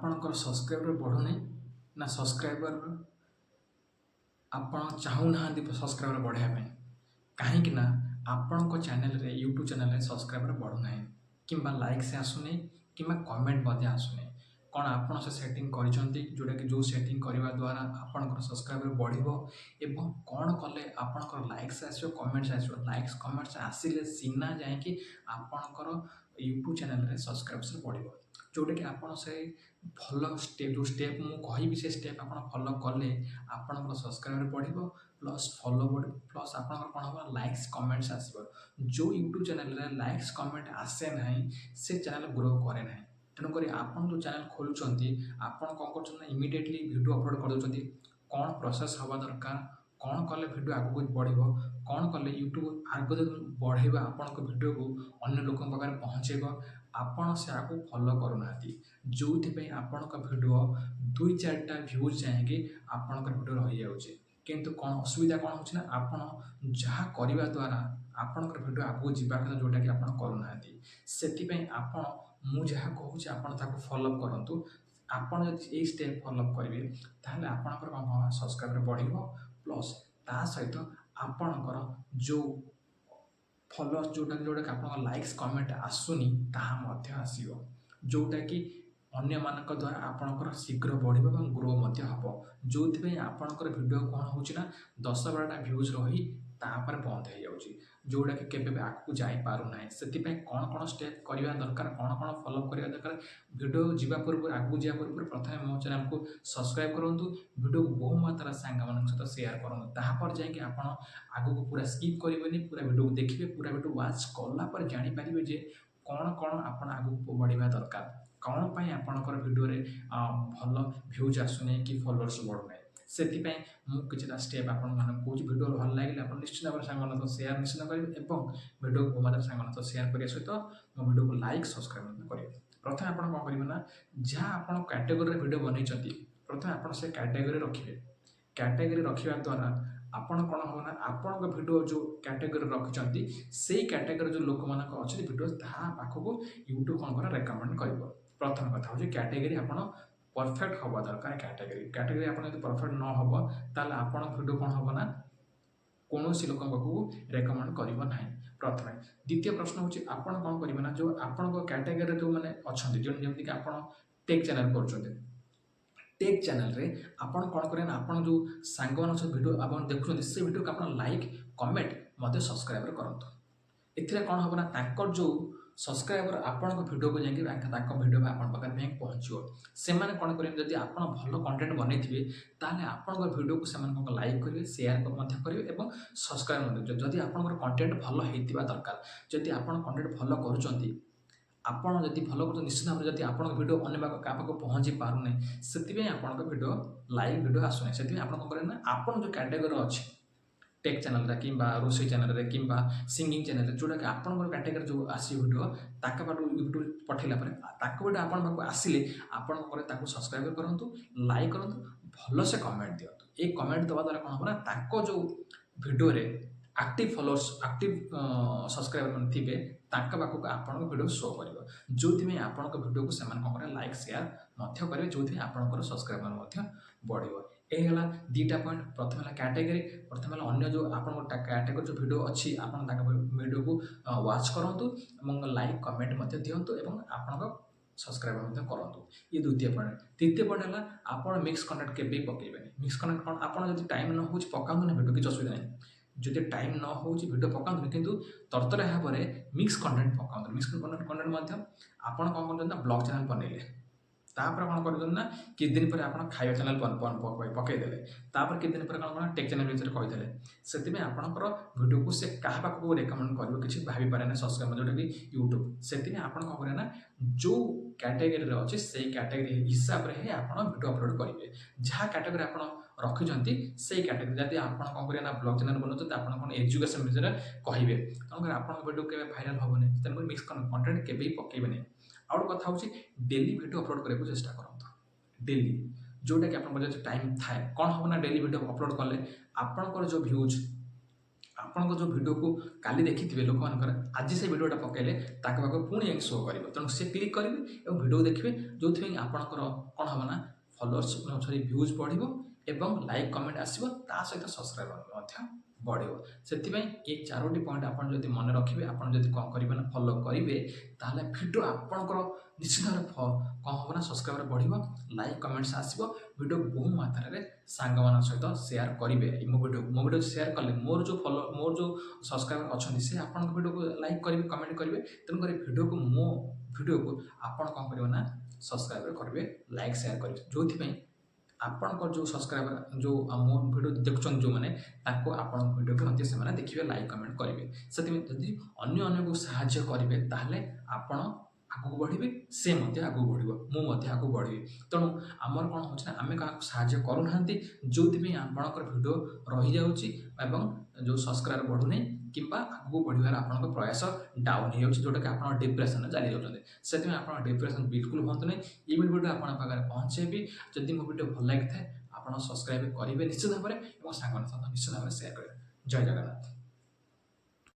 ଆପଣଙ୍କର ସବସ୍କ୍ରାଇବର ବଢ଼ୁନି ନା ସବସ୍କ୍ରାଇବର ଆପଣ ଚାହୁଁନାହାନ୍ତି ସବସ୍କ୍ରାଇବର ବଢ଼ାଇବା ପାଇଁ କାହିଁକି ନା ଆପଣଙ୍କ ଚ୍ୟାନେଲରେ ୟୁଟ୍ୟୁବ୍ ଚ୍ୟାନେଲରେ ସବସ୍କ୍ରାଇବର ବଢ଼ୁନାହିଁ କିମ୍ବା ଲାଇକ୍ସ ଆସୁନି କିମ୍ବା କମେଣ୍ଟ ମଧ୍ୟ ଆସୁନି। କ'ଣ ଆପଣ ସେ ସେଟିଂ କରିଛନ୍ତି ଯେଉଁଟାକି ଯେଉଁ ସେଟିଂ କରିବା ଦ୍ୱାରା ଆପଣଙ୍କର ସବସ୍କ୍ରାଇବର ବଢ଼ିବ ଏବଂ କ'ଣ କଲେ ଆପଣଙ୍କର ଲାଇକ୍ସ ଆସିବ କମେଣ୍ଟସ୍ ଆସିବ। ଲାଇକ୍ସ କମେଣ୍ଟସ୍ ଆସିଲେ ସିନା ଯାଇକି ଆପଣଙ୍କର ୟୁଟ୍ୟୁବ୍ ଚ୍ୟାନେଲରେ ସବସ୍କ୍ରାଇବର୍ସ ବଢ଼ିବ। ଯେଉଁଟାକି ଆପଣ ସେ ଭଲ ଯେଉଁ ଷ୍ଟେପ୍ ମୁଁ କହିବି ସେ ଷ୍ଟେପ୍ ଆପଣ ଫଲୋ କଲେ ଆପଣଙ୍କର ସବସ୍କ୍ରାଇବର ବଢ଼ିବ ପ୍ଲସ୍ ଫଲୋ ବଢ଼ିବ ପ୍ଲସ୍ ଆପଣଙ୍କର କ'ଣ ହେବ ଲାଇକ୍ସ କମେଣ୍ଟସ୍ ଆସିବ। ଯେଉଁ ୟୁଟ୍ୟୁବ୍ ଚ୍ୟାନେଲରେ ଲାଇକ୍ସ କମେଣ୍ଟ ଆସେ ନାହିଁ ସେ ଚ୍ୟାନେଲ ଗ୍ରୋ କରେ ନାହିଁ। ତେଣୁକରି ଆପଣ ଯେଉଁ ଚ୍ୟାନେଲ ଖୋଲୁଛନ୍ତି ଆପଣ କ'ଣ କରୁଛନ୍ତି ନା ଇମିଡ଼ିଏଟଲି ଭିଡ଼ିଓ ଅପଲୋଡ଼ କରିଦେଉଛନ୍ତି। କ'ଣ ପ୍ରୋସେସ୍ ହେବା ଦରକାର, କ'ଣ କଲେ ଭିଡ଼ିଓ ଆଗକୁ ବଢ଼ିବ, କ'ଣ କଲେ ୟୁଟ୍ୟୁବ୍ ଆଗକୁ ବଢ଼େଇବା ଆପଣଙ୍କ ଭିଡ଼ିଓକୁ ଅନ୍ୟ ଲୋକଙ୍କ ପାଖରେ ପହଞ୍ଚେଇବ, ଆପଣ ସେଆକୁ ଫଲୋ କରୁନାହାନ୍ତି। ଯେଉଁଥିପାଇଁ ଆପଣଙ୍କ ଭିଡ଼ିଓ 2-4ଟା ଭ୍ୟୁଜ୍ ଯାଇକି ଆପଣଙ୍କର ଭିଡ଼ିଓ ରହିଯାଉଛି। କିନ୍ତୁ କ'ଣ ଅସୁବିଧା କ'ଣ ହେଉଛି ନା ଆପଣ ଯାହା କରିବା ଦ୍ୱାରା ଆପଣଙ୍କର ଭିଡ଼ିଓ ଆଗକୁ ଯିବା କଥା ଯେଉଁଟାକି ଆପଣ କରୁନାହାନ୍ତି। ସେଥିପାଇଁ ଆପଣ ମୁଁ ଯାହା କହୁଛି ଆପଣ ତାକୁ ଫଲୋଅପ୍ କରନ୍ତୁ। ଆପଣ ଯଦି ଏଇ ଷ୍ଟେପ୍ ଫଲୋଅପ୍ କରିବେ ତାହେଲେ ଆପଣଙ୍କର କ'ଣ ହେବ ସବସ୍କ୍ରାଇବର ବଢ଼ିବ ପ୍ଲସ୍ ତା ସହିତ ଆପଣଙ୍କର ଯେଉଁ ଫଲୋଅର୍ସ ଯେଉଁଟାକି ଆପଣଙ୍କ ଲାଇକ୍ସ କମେଣ୍ଟ ଆସୁନି ତାହା ମଧ୍ୟ ଆସିବ। ଯେଉଁଟାକି ଅନ୍ୟମାନଙ୍କ ଦ୍ୱାରା ଆପଣଙ୍କର ଶୀଘ୍ର ବଢ଼ିବ ଏବଂ ଗ୍ରୋ ମଧ୍ୟ ହେବ। ଯେଉଁଥିପାଇଁ ଆପଣଙ୍କର ଭିଡ଼ିଓ କ'ଣ ହେଉଛି ନା 10-12ଟା ଭ୍ୟୁଜ୍ ରହି ତାପରେ ବନ୍ଦ ହେଇଯାଉଛି, ଯେଉଁଟାକି କେବେ ବି ଆଗକୁ ଯାଇପାରୁନାହିଁ। ସେଥିପାଇଁ କ'ଣ କ'ଣ ଷ୍ଟେପ୍ କରିବା ଦରକାର, କ'ଣ କ'ଣ ଫଲୋଅପ୍ କରିବା ଦରକାର, ଭିଡ଼ିଓ ଯିବା ପୂର୍ବରୁ ଆଗକୁ ଯିବା ପୂର୍ବରୁ ପ୍ରଥମେ ମୋ ଚ୍ୟାନେଲକୁ ସବସ୍କ୍ରାଇବ୍ କରନ୍ତୁ, ଭିଡ଼ିଓକୁ ବହୁ ମାତ୍ରାରେ ସାଙ୍ଗମାନଙ୍କ ସହିତ ସେୟାର କରନ୍ତୁ। ତାପରେ ଯାଇକି ଆପଣ ଆଗକୁ ପୁରା ସ୍କିପ୍ କରିବେନି, ପୁରା ଭିଡ଼ିଓକୁ ଦେଖିବେ, ପୁରା ଭିଡ଼ିଓ ୱାଚ୍ କଲା ପରେ ଜାଣିପାରିବେ ଯେ କ'ଣ କ'ଣ ଆପଣ ଆଗକୁ ବଢ଼ିବା ଦରକାର, କ'ଣ ପାଇଁ ଆପଣଙ୍କର ଭିଡ଼ିଓରେ ଭଲ ଭ୍ୟୁଜ୍ ଆସୁନି କି ଫଲୋଅର୍ସ ବଢ଼ୁନାହିଁ। ସେଥିପାଇଁ ମୁଁ କିଛିଟା ଷ୍ଟେପ୍ ଆପଣମାନଙ୍କୁ କହୁଛି। ଭିଡ଼ିଓ ଭଲ ଲାଗିଲେ ଆପଣ ନିଶ୍ଚିତ ଭାବରେ ସାଙ୍ଗମାନଙ୍କ ସହିତ ସେୟାର ନିଶ୍ଚିତ କରିବେ ଏବଂ ଭିଡ଼ିଓକୁ ବହୁ ମାତ୍ରାରେ ସାଙ୍ଗମାନଙ୍କ ସହିତ ସେୟାର କରିବା ସହିତ ମୋ ଭିଡ଼ିଓକୁ ଲାଇକ୍ ସବସ୍କ୍ରାଇବ୍ ମଧ୍ୟ କରିବେ। ପ୍ରଥମେ ଆପଣ କ'ଣ କରିବେ ନା ଯାହା ଆପଣ କ୍ୟାଟେଗୋରୀରେ ଭିଡ଼ିଓ ବନେଇଛନ୍ତି ପ୍ରଥମେ ଆପଣ ସେ କ୍ୟାଟେଗୋରୀ ରଖିବେ। କ୍ୟାଟେଗୋରୀ ରଖିବା ଦ୍ୱାରା ଆପଣ କ'ଣ ହେବ ନା ଆପଣଙ୍କ ଭିଡ଼ିଓ ଯେଉଁ କ୍ୟାଟେଗୋରୀ ରଖିଛନ୍ତି ସେଇ କ୍ୟାଟେଗୋରୀ ଯେଉଁ ଲୋକମାନଙ୍କ ଅଛନ୍ତି ଭିଡ଼ିଓ ତାହା ପାଖକୁ ୟୁଟ୍ୟୁବ୍ କ'ଣ କରେ ରେକମେଣ୍ଡ କରିବ। ପ୍ରଥମ କଥା ହେଉଛି କ୍ୟାଟେଗୋରୀ ଆପଣ ପରଫେକ୍ଟ ହେବା ଦରକାର। କ୍ୟାଟେଗୋରୀ ଆପଣ ଯଦି ପରଫେକ୍ଟ ନ ହେବ ତାହେଲେ ଆପଣଙ୍କ ଭିଡ଼ିଓ କ'ଣ ହେବ ନା କୌଣସି ଲୋକଙ୍କ ପାଖକୁ ରେକମେଣ୍ଡ କରିବ ନାହିଁ। ପ୍ରଥମେ ଦ୍ୱିତୀୟ ପ୍ରଶ୍ନ ହେଉଛି ଆପଣ କ'ଣ କରିବେ ନା ଯେଉଁ ଆପଣଙ୍କ କ୍ୟାଟେଗୋରୀରେ ଯେଉଁମାନେ ଅଛନ୍ତି ଯେମିତିକି ଆପଣ ଟେକ୍ ଚ୍ୟାନେଲ୍ କରୁଛନ୍ତି, ଟେକ୍ ଚ୍ୟାନେଲରେ ଆପଣ କ'ଣ କରିବେ ନା ଆପଣ ଯେଉଁ ସାଙ୍ଗମାନଙ୍କ ସହିତ ଭିଡ଼ିଓ ଆପଣ ଦେଖୁଛନ୍ତି ସେ ଭିଡ଼ିଓକୁ ଆପଣ ଲାଇକ୍ କମେଣ୍ଟ ମଧ୍ୟ ସବସ୍କ୍ରାଇବର କରନ୍ତୁ। ଏଥିରେ କ'ଣ ହେବ ନା ତାଙ୍କର ଯେଉଁ ସବସ୍କ୍ରାଇବର ଆପଣଙ୍କ ଭିଡ଼ିଓକୁ ଯାଇକି ତାଙ୍କ ଭିଡ଼ିଓ ଆପଣଙ୍କ ପାଖରେ ଯାଇକି ପହଞ୍ଚିବ। ସେମାନେ କ'ଣ କରିବେ ଯଦି ଆପଣ ଭଲ କଣ୍ଟେଣ୍ଟ ବନେଇଥିବେ ତାହେଲେ ଆପଣଙ୍କ ଭିଡ଼ିଓକୁ ସେମାନେ କ'ଣ ଲାଇକ୍ କରିବେ, ସେୟାର ମଧ୍ୟ କରିବେ ଏବଂ ସବସ୍କ୍ରାଇବ୍ ମଧ୍ୟ। ଯଦି ଆପଣଙ୍କର କଣ୍ଟେଣ୍ଟ ଭଲ ହେଇଥିବା ଦରକାର, ଯଦି ଆପଣ କଣ୍ଟେଣ୍ଟ ଭଲ କରୁଛନ୍ତି, ଆପଣ ଯଦି ଭଲ କରୁଛନ୍ତି ନିଶ୍ଚିତ ଭାବରେ ଯଦି ଆପଣଙ୍କ ଭିଡ଼ିଓ ଅନ୍ୟ କାହା ପାଖକୁ ପହଞ୍ଚି ପାରୁନାହିଁ ସେଥିପାଇଁ ଆପଣଙ୍କ ଭିଡ଼ିଓ ଲାଇକ୍ ଭିଡ଼ିଓ ଆସୁନାହିଁ। ସେଥିପାଇଁ ଆପଣ କ'ଣ କରିବେ ନା ଆପଣ ଯେଉଁ କ୍ୟାଟେଗୋରୀ ଅଛି ଟେକ୍ ଚ୍ୟାନେଲରେ କିମ୍ବା ରୋଷେଇ ଚ୍ୟାନେଲରେ କିମ୍ବା ସିଙ୍ଗିଂ ଚ୍ୟାନେଲରେ ଯେଉଁଟାକି ଆପଣଙ୍କର କ୍ୟାଟେଗୋରୀ ଯେଉଁ ଆସିବ ଭିଡ଼ିଓ ତାଙ୍କ ପାଖକୁ ୟୁଟ୍ୟୁବ୍ ପଠାଇଲା ପରେ ତାଙ୍କ ଭିଡ଼ିଓ ଆପଣଙ୍କ ପାଖକୁ ଆସିଲେ ଆପଣ କ'ଣ କରିବେ ତାକୁ ସବସ୍କ୍ରାଇବ୍ କରନ୍ତୁ, ଲାଇକ୍ କରନ୍ତୁ, ଭଲସେ କମେଣ୍ଟ ଦିଅନ୍ତୁ। ଏଇ କମେଣ୍ଟ ଦେବା ଦ୍ୱାରା କ'ଣ ହେବ ନା ତାଙ୍କ ଯେଉଁ ଭିଡ଼ିଓରେ ଆକ୍ଟିଭ୍ ଫଲୋଅର୍ସ ଆକ୍ଟିଭ୍ ସବସ୍କ୍ରାଇବର ମାନେ ଥିବେ ତାଙ୍କ ପାଖକୁ ଆପଣଙ୍କ ଭିଡ଼ିଓ ଶୋ କରିବ। ଯେଉଁଥିପାଇଁ ଆପଣଙ୍କ ଭିଡ଼ିଓକୁ ସେମାନେ କ'ଣ କରିବେ ଲାଇକ୍ ସେୟାର ମଧ୍ୟ କରିବେ, ଯେଉଁଥିପାଇଁ ଆପଣଙ୍କର ସବସ୍କ୍ରାଇବର ମଧ୍ୟ ବଢ଼ିବ। ଏହି ହେଲା ଦୁଇଟା ପଏଣ୍ଟ। ପ୍ରଥମେ ହେଲା କ୍ୟାଟେଗୋରୀ, ପ୍ରଥମେ ହେଲା ଅନ୍ୟ ଯେଉଁ ଆପଣଙ୍କ କ୍ୟାଟେଗୋରୀ ଯେଉଁ ଭିଡ଼ିଓ ଅଛି ଆପଣ ତାଙ୍କ ଭିଡ଼ିଓକୁ ୱାଚ୍ କରନ୍ତୁ ଏବଂ ଲାଇକ୍ କମେଣ୍ଟ ମଧ୍ୟ ଦିଅନ୍ତୁ ଏବଂ ଆପଣଙ୍କ ସବସ୍କ୍ରାଇବର ମଧ୍ୟ କରନ୍ତୁ। ଇଏ ଦ୍ୱିତୀୟ ପଏଣ୍ଟ। ତୃତୀୟ ପଏଣ୍ଟ ହେଲା ଆପଣ ମିକ୍ସ କଣ୍ଟେଣ୍ଟ କେବେ ପକାଇବେନି। ମିକ୍ସ କଣ୍ଟେଣ୍ଟ କ'ଣ ଆପଣ ଯଦି ଟାଇମ୍ ନ ହେଉଛି ପକାନ୍ତୁନି ଭିଡ଼ିଓ, କିଛି ଅସୁବିଧା ନାହିଁ। ଯଦି ଟାଇମ୍ ନ ହେଉଛି ଭିଡ଼ିଓ ପକାନ୍ତୁନି, କିନ୍ତୁ ତରତର ଭାବରେ ମିକ୍ସ କଣ୍ଟେଣ୍ଟ ପକାନ୍ତୁ। ମିକ୍ସ କଣ୍ଟେଣ୍ଟ ମଧ୍ୟ ଆପଣ କ'ଣ କରୁଛନ୍ତି ନା ବ୍ଲଗ୍ ଚ୍ୟାନେଲ୍ ବନେଇଲେ ତାପରେ କ'ଣ କରୁଛନ୍ତି ନା କିଛି ଦିନ ପରେ ଆପଣ ଖାଇବା ଚ୍ୟାନେଲ୍ ପକାଇଦେଲେ, ତାପରେ କିଛି ଦିନ ପରେ କ'ଣ ଟେକ୍ ଚ୍ୟାନେଲ୍ ବିଷୟରେ କହିଦେଲେ। ସେଥିପାଇଁ ଆପଣଙ୍କର ଭିଡ଼ିଓକୁ ସେ କାହା ପାଖକୁ ରେକମେଣ୍ଡ କରିବ କିଛି ଭାବିପାରେ ନା ସବସ୍କ୍ରାଇବ୍ ଯେଉଁଟାକି ୟୁଟ୍ୟୁବ୍। ସେଥିପାଇଁ ଆପଣ କ'ଣ କରିବେ ନା ଯେଉଁ କ୍ୟାଟେଗୋରୀରେ ଅଛି ସେଇ କ୍ୟାଟେଗୋରୀ ହିସାବରେ ହିଁ ଆପଣ ଭିଡ଼ିଓ ଅପଲୋଡ଼ କରିବେ। ଯାହା କ୍ୟାଟେଗୋରୀ ଆପଣ ରଖିଛନ୍ତି ସେଇ କ୍ୟାଟେଗୋରୀ ଯଦି ଆପଣ କ'ଣ କରିବେ ନା ବ୍ଲଗ୍ ଚ୍ୟାନେଲ୍ ବନାଉଛନ୍ତି ଆପଣ କ'ଣ ଏଜୁକେସନ୍ ବିଷୟରେ କହିବେ, ତେଣୁକରି ଆପଣଙ୍କ ଭିଡ଼ିଓ କେବେ ଭାଇରାଲ୍ ହେବନି। ତେଣୁକରି ମିକ୍ସ କଣ୍ଟେଣ୍ଟ କେବେ ବି ପକାଇବେନି। ଆଉ ଗୋଟେ କଥା ହେଉଛି ଡେଲି ଭିଡ଼ିଓ ଅପଲୋଡ଼ କରିବାକୁ ଚେଷ୍ଟା କରନ୍ତୁ। ଡେଲି ଯେଉଁଟାକି ଆପଣଙ୍କର ଯଦି ଟାଇମ୍ ଥାଏ କ'ଣ ହେବ ନା ଡେଲି ଭିଡ଼ିଓ ଅପଲୋଡ଼ କଲେ ଆପଣଙ୍କର ଯେଉଁ ଭ୍ୟୁଜ୍ ଆପଣଙ୍କ ଯେଉଁ ଭିଡ଼ିଓକୁ କାଲି ଦେଖିଥିବେ ଲୋକମାନଙ୍କର ଆଜି ସେ ଭିଡ଼ିଓଟା ପକାଇଲେ ତାଙ୍କ ପାଖକୁ ପୁଣି ଯାଇକି ଶୋ କରିବ। ତେଣୁ ସେ କ୍ଲିକ୍ କରିବେ ଏବଂ ଭିଡ଼ିଓ ଦେଖିବେ, ଯେଉଁଥିପାଇଁ ଆପଣଙ୍କର କ'ଣ ହେବ ନା ଫଲୋଅର୍ସ ଭ୍ୟୁଜ୍ ବଢ଼ିବ ଏବଂ ଲାଇକ୍ କମେଣ୍ଟ ଆସିବ, ତା ସହିତ ସବସ୍କ୍ରାଇବର ମଧ୍ୟ ବଢ଼ିବ। ସେଥିପାଇଁ ଏଇ 4ଟି ପଏଣ୍ଟ ଆପଣ ଯଦି ମନେ ରଖିବେ, ଆପଣ ଯଦି କ'ଣ କରିବେ ନା ଫଲୋ କରିବେ, ତାହେଲେ ଭିଡ଼ିଓ ଆପଣଙ୍କର ନିଶ୍ଚିତ ଭାବରେ କ'ଣ ହେବ ନା ସବସ୍କ୍ରାଇବର ବଢ଼ିବ, ଲାଇକ୍ କମେଣ୍ଟସ୍ ଆସିବ, ଭିଡ଼ିଓ ବହୁ ମାତ୍ରାରେ ସାଙ୍ଗମାନଙ୍କ ସହିତ ସେୟାର କରିବେ। ମୋ ଭିଡ଼ିଓ ସେୟାର କଲେ ମୋର ଯେଉଁ ସବସ୍କ୍ରାଇବର ଅଛନ୍ତି ସେ ଆପଣଙ୍କ ଭିଡ଼ିଓକୁ ଲାଇକ୍ କରିବେ, କମେଣ୍ଟ କରିବେ। ତେଣୁକରି ମୋ ଭିଡ଼ିଓକୁ ଆପଣ କ'ଣ କରିବେ ନା ସବସ୍କ୍ରାଇବର କରିବେ, ଲାଇକ୍ ସେୟାର କରିବେ, ଯେଉଁଥିପାଇଁ ଆପଣଙ୍କର ଯେଉଁ ସବସ୍କ୍ରାଇବର ଯେଉଁ ମୋ ଭିଡ଼ିଓ ଦେଖୁଛନ୍ତି ଯେଉଁମାନେ, ତାଙ୍କୁ ଆପଣଙ୍କ ଭିଡ଼ିଓକୁ ମଧ୍ୟ ସେମାନେ ଦେଖିବେ, ଲାଇକ୍ କମେଣ୍ଟ କରିବେ। ସେଥିପାଇଁ ଯଦି ଅନ୍ୟକୁ ସାହାଯ୍ୟ କରିବେ ତାହେଲେ ଆପଣ ଆଗକୁ ବଢ଼ିବେ, ସେ ମଧ୍ୟ ଆଗକୁ ବଢ଼ିବ, ମୁଁ ମଧ୍ୟ ଆଗକୁ ବଢ଼ିବି। ତେଣୁ ଆମର କ'ଣ ହେଉଛି ନା ଆମେ କାହାକୁ ସାହାଯ୍ୟ କରୁନାହାନ୍ତି, ଯେଉଁଥିପାଇଁ ଆପଣଙ୍କର ଭିଡ଼ିଓ ରହିଯାଉଛି ଏବଂ ଯେଉଁ ସବସ୍କ୍ରାଇବର ବଢ଼ୁନାହିଁ କିମ୍ବା ଆଗକୁ ବଢ଼ିବାର ଆପଣଙ୍କ ପ୍ରୟାସ ଡାଉନ୍ ହେଇଯାଉଛି, ଯେଉଁଟାକି ଆପଣ ଡିପ୍ରେସନରେ ଚାଲି ଯାଉଛନ୍ତି। ସେଥିପାଇଁ ଆପଣ ଡିପ୍ରେସନ୍ ବିଲକୁଲ ହୁଅନ୍ତୁ ନାହିଁ। ଏଇ ଭିଡ଼ିଓଟା ଆପଣଙ୍କ ପାଖରେ ପହଞ୍ଚାଇବି। ଯଦି ମୋ ଭିଡ଼ିଓ ଭଲ ଲାଗିଥାଏ ଆପଣ ସବସ୍କ୍ରାଇବ୍ କରିବେ ନିଶ୍ଚିତ ଭାବରେ ଏବଂ ସାଙ୍ଗମାନଙ୍କ ସହିତ ନିଶ୍ଚିତ ଭାବରେ ସେୟାର କରିବେ। ଜୟ ଜଗନ୍ନାଥ।